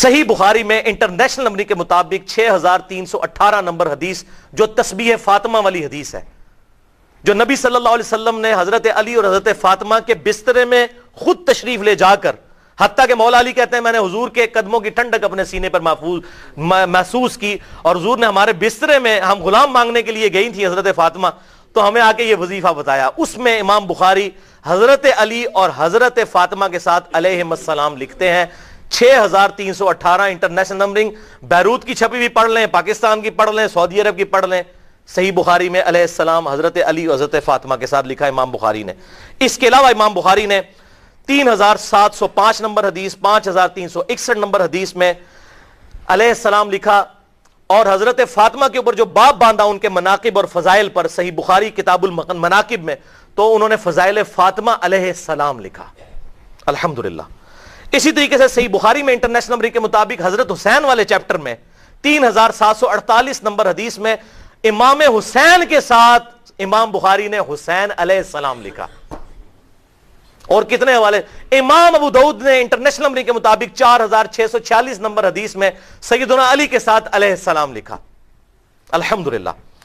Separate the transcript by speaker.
Speaker 1: صحیح بخاری میں international number کے مطابق 6318 نمبر حدیث جو تسبیح فاطمہ والی حدیث ہے، جو نبی صلی اللہ علیہ وسلم نے حضرت علی اور حضرت فاطمہ کے بسترے میں خود تشریف لے جا کر، حتیٰ کہ مولا علی کہتے ہیں میں نے حضور کے قدموں کی ٹھنڈک اپنے سینے پر محسوس کی، اور حضور نے ہمارے بسترے میں، ہم غلام مانگنے کے لیے گئی تھی حضرت فاطمہ، تو ہمیں آ کے یہ وظیفہ بتایا۔ اس میں امام بخاری حضرت علی اور حضرت فاطمہ کے ساتھ علیہم السلام لکھتے ہیں۔ 6318 انٹرنیشنل نمبرنگ، بیروت کی چھپی بھی پڑھ لیں، پاکستان کی پڑھ لیں، سعودی عرب کی پڑھ لیں، صحیح بخاری میں علیہ السلام حضرت علی اور حضرت فاطمہ کے ساتھ لکھا امام بخاری نے۔ اس کے علاوہ امام بخاری نے 3705 نمبر حدیث، 5361 نمبر حدیث میں علیہ السلام لکھا، اور حضرت فاطمہ کے اوپر جو باب باندھا ان کے مناقب اور فضائل پر، صحیح بخاری کتاب المناقب میں، تو انہوں نے فضائل فاطمہ علیہ السلام لکھا، الحمدللہ۔ اسی طریقے سے صحیح بخاری میں انٹرنیشنل نمبر کے مطابق حضرت حسین والے چیپٹر میں 3748 نمبر حدیث میں امام حسین کے ساتھ امام بخاری نے حسین علیہ السلام لکھا۔ اور کتنے حوالے، امام ابو داؤد نے انٹرنیشنل نمبر کے مطابق 4646 نمبر حدیث میں سیدنا علی کے ساتھ علیہ السلام لکھا، الحمدللہ۔